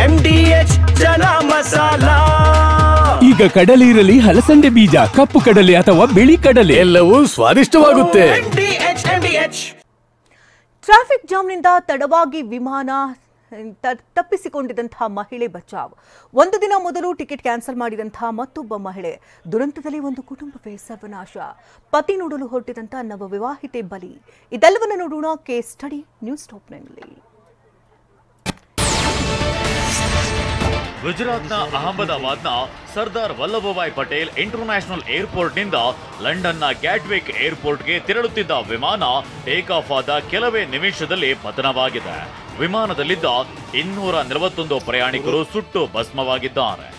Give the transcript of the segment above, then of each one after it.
MDH ಜನ ಮಸಾಲಾ. ಈಗ ಕಡಲೆ ಇರಲಿ, ಹಲಸಂದೆ ಬೀಜ, ಕಪ್ಪು ಕಡಲೆ ಅಥವಾ ಬಿಳಿ ಕಡಲೆ, ಎಲ್ಲವೂ ಸ್ವಾದಿಷ್ಟವಾಗುತ್ತೆ. ಟ್ರಾಫಿಕ್ ಜಾಮ್ನಿಂದ ತಡವಾಗಿ ವಿಮಾನ ತಪ್ಪಿಸಿಕೊಂಡಿದ್ದಂತಹ ಮಹಿಳೆ ಬಚಾವ್. ಒಂದು ದಿನ ಮೊದಲು ಟಿಕೆಟ್ ಕ್ಯಾನ್ಸಲ್ ಮಾಡಿದಂತಹ ಮತ್ತೊಬ್ಬ ಮಹಿಳೆ. ದುರಂತದಲ್ಲಿ ಒಂದು ಕುಟುಂಬವೇ ಸರ್ವನಾಶ. ಪತಿ ನೋಡಲು ಹೊರಟಿದಂತ ನವವಿವಾಹಿತೆ ಬಲಿ. ಇದೆಲ್ಲವನ್ನು ನೋಡೋಣ ಕೇಸ್ ಸ್ಟಡಿ ನ್ಯೂಸ್ ಟಾಪ್ನಲ್ಲಿ. ಗುಜರಾತ್ನ ಅಹಮದಾಬಾದ್ನ ಸರ್ದಾರ್ ವಲ್ಲಭಭಾಯ್ ಪಟೇಲ್ ಇಂಟರ್ನ್ಯಾಷನಲ್ ಏರ್ಪೋರ್ಟ್ನಿಂದ ಲಂಡನ್ನ ಗ್ಯಾಟ್ವಿಕ್ ಏರ್ಪೋರ್ಟ್ಗೆ ತೆರಳುತ್ತಿದ್ದ ವಿಮಾನ ಟೇಕ್ ಆಫ್ ಆದ ಕೆಲವೇ ನಿಮಿಷದಲ್ಲಿ ಪತನವಾಗಿದೆ. ವಿಮಾನದಲ್ಲಿದ್ದ 241 ಪ್ರಯಾಣಿಕರು ಸುಟ್ಟು ಭಸ್ಮವಾಗಿದ್ದಾರೆ.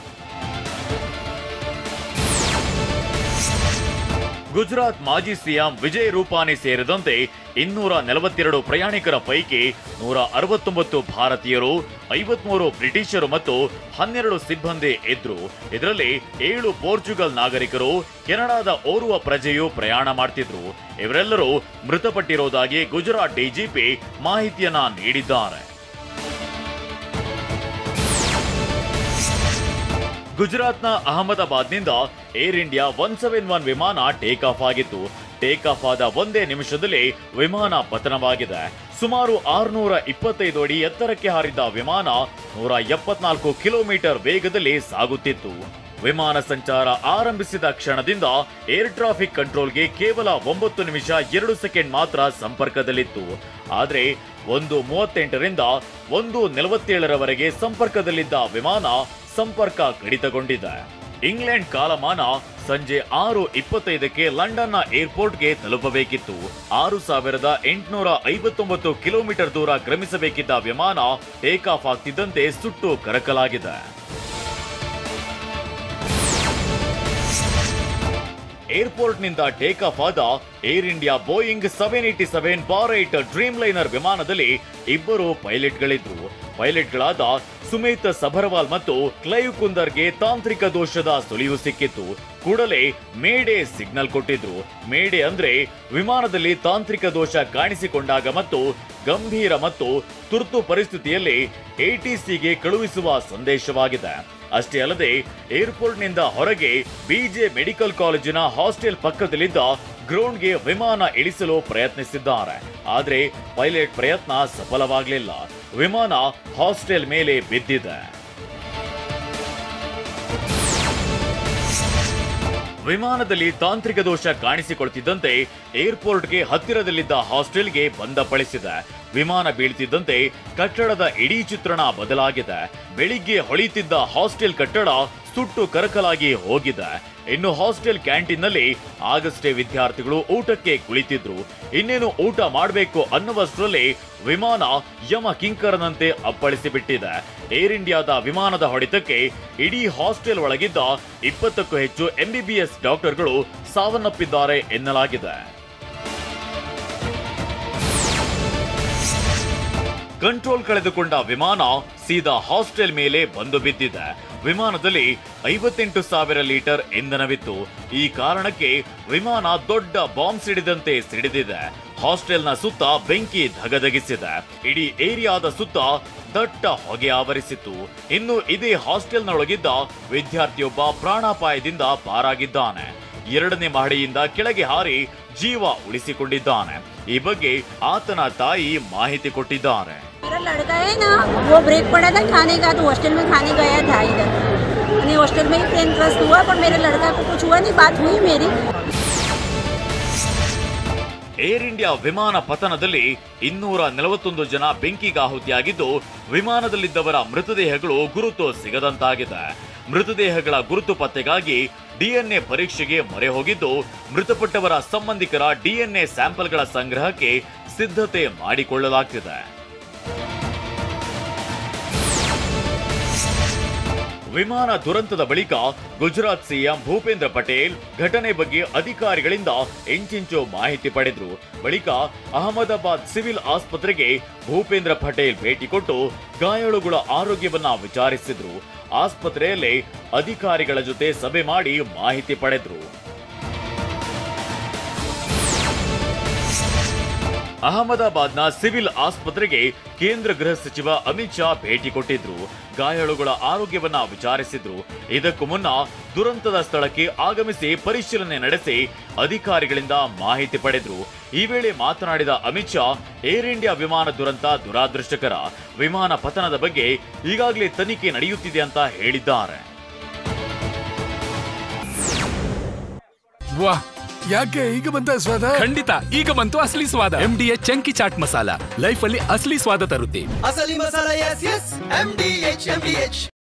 ಗುಜರಾತ್ ಮಾಜಿ ಸಿಎಂ ವಿಜಯ್ ರೂಪಾನಿ ಸೇರಿದಂತೆ 242 ಪ್ರಯಾಣಿಕರ ಪೈಕಿ 169 ಭಾರತೀಯರು, 53 ಬ್ರಿಟಿಷರು ಮತ್ತು 12 ಸಿಬ್ಬಂದಿ ಇದ್ರು. ಇದರಲ್ಲಿ 7 ಪೋರ್ಚುಗಲ್ ನಾಗರಿಕರು, ಕೆನಡಾದ ಓರ್ವ ಪ್ರಜೆಯು ಪ್ರಯಾಣ ಮಾಡ್ತಿದ್ರು. ಇವರೆಲ್ಲರೂ ಮೃತಪಟ್ಟಿರುವುದಾಗಿ ಗುಜರಾತ್ ಡಿಜಿಪಿ ಮಾಹಿತಿಯನ್ನ ನೀಡಿದ್ದಾರೆ. ಗುಜರಾತ್ನ ಅಹಮದಾಬಾದ್ನಿಂದ ಏರ್ ಇಂಡಿಯಾ 171 ವಿಮಾನ ಟೇಕ್ ಆಫ್ ಆಗಿತ್ತು. ಟೇಕ್ ಆಫ್ ಆದ ಒಂದೇ ನಿಮಿಷದಲ್ಲಿ ವಿಮಾನ ಪತನವಾಗಿದೆ. ಸುಮಾರು 625 ಅಡಿ ಎತ್ತರಕ್ಕೆ ಹಾರಿದ್ದ ವಿಮಾನ 174 ಕಿಲೋಮೀಟರ್ ವೇಗದಲ್ಲಿ ಸಾಗುತ್ತಿತ್ತು. ವಿಮಾನ ಸಂಚಾರ ಆರಂಭಿಸಿದ ಕ್ಷಣದಿಂದ ಏರ್ ಟ್ರಾಫಿಕ್ ಕಂಟ್ರೋಲ್ಗೆ ಕೇವಲ 9 ನಿಮಿಷ 2 ಸೆಕೆಂಡ್ ಮಾತ್ರ ಸಂಪರ್ಕದಲ್ಲಿತ್ತು. ಆದರೆ 1:38ರಿಂದ 1:47ರವರೆಗೆ ಸಂಪರ್ಕದಲ್ಲಿದ್ದ ವಿಮಾನ ಸಂಪರ್ಕ ಕಡಿತಗೊಂಡಿದೆ. ಇಂಗ್ಲೆಂಡ್ ಕಾಲಮಾನ ಸಂಜೆ 6:25ಕ್ಕೆ ಲಂಡನ್ನ ಏರ್ಪೋರ್ಟ್ಗೆ ತಲುಪಬೇಕಿತ್ತು. 6859 ಕಿಲೋಮೀಟರ್ ದೂರ ಕ್ರಮಿಸಬೇಕಿದ್ದ ವಿಮಾನ ಟೇಕ್ ಆಫ್ ಆಗ್ತಿದ್ದಂತೆ ಸುಟ್ಟು ಕರಕಲಾಗಿದೆ. ಏರ್ಪೋರ್ಟ್ನಿಂದ ಟೇಕ್ ಆಫ್ ಆದ air India Boeing 787-8 dream liner ವಿಮಾನದಲ್ಲಿ 2 ಪೈಲಟ್ಗಳಿದ್ರು. ಪೈಲಟ್ಗಳಾದ ಸುಮಿತ್ ಸಭರ್ವಾಲ್ ಮತ್ತು ಕ್ಲೈವ್ ಕುಂದರ್ಗೆ ತಾಂತ್ರಿಕ ದೋಷದ ಸುಳಿವು ಸಿಕ್ಕಿತ್ತು. ಕೂಡಲೇ ಮೇಡೆ ಸಿಗ್ನಲ್ ಕೊಟ್ಟಿದ್ರು. ಮೇಡೆ ಅಂದ್ರೆ ವಿಮಾನದಲ್ಲಿ ತಾಂತ್ರಿಕ ದೋಷ ಕಾಣಿಸಿಕೊಂಡಾಗ ಮತ್ತು ಗಂಭೀರ ಮತ್ತು ತುರ್ತು ಪರಿಸ್ಥಿತಿಯಲ್ಲಿ ATCಗೆ ಕಳುಹಿಸುವ ಸಂದೇಶವಾಗಿದೆ. ಅಷ್ಟೇ ಅಲ್ಲದೆ ಏರ್ಪೋರ್ಟ್ನಿಂದ ಹೊರಗೆ ಬಿಜೆ ಮೆಡಿಕಲ್ ಕಾಲೇಜಿನ ಹಾಸ್ಟೆಲ್ ಪಕ್ಕದಲ್ಲಿದ್ದ ಗ್ರೌಂಡ್ಗೆ ವಿಮಾನ ಇಳಿಸಲು ಪ್ರಯತ್ನಿಸಿದ್ದಾರೆ. ಆದರೆ ಪೈಲಟ್ ಪ್ರಯತ್ನ ಸಫಲವಾಗಲಿಲ್ಲ. ವಿಮಾನ ಹಾಸ್ಟೆಲ್ ಮೇಲೆ ಬಿದ್ದಿದೆ. ವಿಮಾನದಲ್ಲಿ ತಾಂತ್ರಿಕ ದೋಷ ಕಾಣಿಸಿಕೊಳ್ತಿದ್ದಂತೆ ಏರ್ಪೋರ್ಟ್ಗೆ ಹತ್ತಿರದಲ್ಲಿದ್ದ ಹಾಸ್ಟೆಲ್ಗೆ ಬಂದಪಡಿಸಿದೆ. ವಿಮಾನ ಬೀಳ್ತಿದ್ದಂತೆ ಕಟ್ಟಡದ ಇಡೀ ಚಿತ್ರಣ ಬದಲಾಗಿದೆ. ಬೆಳಿಗ್ಗೆ ಹೊಳೆಯುತ್ತಿದ್ದ ಹಾಸ್ಟೆಲ್ ಕಟ್ಟಡ ಸುಟ್ಟು ಕರಕಲಾಗಿ ಹೋಗಿದೆ. ಇನ್ನು ಹಾಸ್ಟೆಲ್ ಕ್ಯಾಂಟೀನ್ನಲ್ಲಿ ಆಗಷ್ಟೇ ವಿದ್ಯಾರ್ಥಿಗಳು ಊಟಕ್ಕೆ ಕುಳಿತಿದ್ರು. ಇನ್ನೇನು ಊಟ ಮಾಡಬೇಕು ಅನ್ನುವಷ್ಟರಲ್ಲಿ ವಿಮಾನ ಯಮ ಕಿಂಕರನಂತೆ ಅಪ್ಪಳಿಸಿಬಿಟ್ಟಿದೆ. ಏರ್ ಇಂಡಿಯಾದ ವಿಮಾನದ ಹೊಡೆತಕ್ಕೆ ಇಡೀ ಹಾಸ್ಟೆಲ್ ಒಳಗಿದ್ದ 20ಕ್ಕೂ ಹೆಚ್ಚು MBBS ಡಾಕ್ಟರ್ಗಳು ಸಾವನ್ನಪ್ಪಿದ್ದಾರೆ ಎನ್ನಲಾಗಿದೆ. ಕಂಟ್ರೋಲ್ ಕಳೆದುಕೊಂಡ ವಿಮಾನ ಸೀದಾ ಹಾಸ್ಟೆಲ್ ಮೇಲೆ ಬಂದು ಬಿದ್ದಿದೆ. ವಿಮಾನದಲ್ಲಿ 58,000 ಲೀಟರ್ ಇಂಧನವಿತ್ತು. ಈ ಕಾರಣಕ್ಕೆ ವಿಮಾನ ದೊಡ್ಡ ಬಾಂಬ್ ಸಿಡಿದಂತೆ ಸಿಡಿದಿದೆ. ಹಾಸ್ಟೆಲ್ನ ಸುತ್ತ ಬೆಂಕಿ ಧಗಧಗಿಸಿದೆ. ಇಡೀ ಏರಿಯಾದ ಸುತ್ತ ದಟ್ಟ ಹೊಗೆ ಆವರಿಸಿತ್ತು. ಇನ್ನು ಇದೇ ಹಾಸ್ಟೆಲ್ನೊಳಗಿದ್ದ ವಿದ್ಯಾರ್ಥಿಯೊಬ್ಬ ಪ್ರಾಣಾಪಾಯದಿಂದ ಪಾರಾಗಿದ್ದಾನೆ. 2ನೇ ಮಹಡಿಯಿಂದ ಕೆಳಗೆ ಹಾರಿ ಜೀವ ಉಳಿಸಿಕೊಂಡಿದ್ದಾನೆ. ಈ ಬಗ್ಗೆ ಆತನ ತಾಯಿ ಮಾಹಿತಿ ಕೊಟ್ಟಿದ್ದಾರೆ. मेरा लड़का है ना, वो ब्रेक पड़ा था खाने का, तो हॉस्टल में खाने गया था इधर. हॉस्टल में ही प्लेन क्रश हुआ, पर मेरे लड़का को कुछ हुआ नहीं. बात हुई मेरी. ಏರ್ ಇಂಡಿಯಾ ವಿಮಾನ ಪತನದಲ್ಲಿ 241 ಜನ ಬೆಂಕಿಗಾಹುತಿಯಾಗಿದ್ದು, ವಿಮಾನದಲ್ಲಿದ್ದವರ ಮೃತದೇಹಗಳು ಗುರುತು ಸಿಗದಂತಾಗಿದೆ. ಮೃತದೇಹಗಳ ಗುರುತು ಪತ್ತೆಗಾಗಿ DNA ಪರೀಕ್ಷೆಗೆ ಮೊರೆ ಹೋಗಿದ್ದು, ಮೃತಪಟ್ಟವರ ಸಂಬಂಧಿಕರ DNA ಸ್ಯಾಂಪಲ್ಗಳ ಸಂಗ್ರಹಕ್ಕೆ ಸಿದ್ಧತೆ ಮಾಡಿಕೊಳ್ಳಲಾಗ್ತಿದೆ. ವಿಮಾನ ದುರಂತದ ಬಳಿಕ ಗುಜರಾತ್ ಸಿಎಂ ಭೂಪೇಂದ್ರ ಪಟೇಲ್ ಘಟನೆ ಬಗ್ಗೆ ಅಧಿಕಾರಿಗಳಿಂದ ಇಂಚಿಂಚು ಮಾಹಿತಿ ಪಡೆದರು. ಬಳಿಕ ಅಹಮದಾಬಾದ್ ಸಿವಿಲ್ ಆಸ್ಪತ್ರೆಗೆ ಭೂಪೇಂದ್ರ ಪಟೇಲ್ ಭೇಟಿ ಕೊಟ್ಟು ಗಾಯಾಳುಗಳ ಆರೋಗ್ಯವನ್ನ ವಿಚಾರಿಸಿದ್ರು. ಆಸ್ಪತ್ರೆಯಲ್ಲೇ ಅಧಿಕಾರಿಗಳ ಜೊತೆ ಸಭೆ ಮಾಡಿ ಮಾಹಿತಿ ಪಡೆದ್ರು. ಅಹಮದಾಬಾದ್ನ ಸಿವಿಲ್ ಆಸ್ಪತ್ರೆಗೆ ಕೇಂದ್ರ ಗೃಹ ಸಚಿವ ಅಮಿತ್ ಶಾ ಭೇಟಿ ಕೊಟ್ಟಿದ್ರು. ಗಾಯಾಳುಗಳ ಆರೋಗ್ಯವನ್ನ ವಿಚಾರಿಸಿದ್ರು. ಇದಕ್ಕೂ ಮುನ್ನ ದುರಂತದ ಸ್ಥಳಕ್ಕೆ ಆಗಮಿಸಿ ಪರಿಶೀಲನೆ ನಡೆಸಿ ಅಧಿಕಾರಿಗಳಿಂದ ಮಾಹಿತಿ ಪಡೆದ್ರು. ಈ ವೇಳೆ ಮಾತನಾಡಿದ ಅಮಿತ್ ಶಾ, ಏರ್ ಇಂಡಿಯಾ ವಿಮಾನ ದುರಂತ ದುರಾದೃಷ್ಟಕರ. ವಿಮಾನ ಪತನದ ಬಗ್ಗೆ ಈಗಾಗಲೇ ತನಿಖೆ ನಡೆಯುತ್ತಿದೆ ಅಂತ ಹೇಳಿದ್ದಾರೆ. ವಾಹ್, ಯಾಕೆ ಈಗ ಬಂತ ಸ್ವಾದ? ಖಂಡಿತ ಈಗ ಬಂತು ಅಸಲಿ ಸ್ವಾದ. MDH chunky chaat masala life ಅಲ್ಲಿ ಅಸಲಿ ಸ್ವಾದ ತರುತ್ತೆ. ಅಸಲಿ ಮಸಾಲ, ಎಸ್ ಎಸ್ MDH.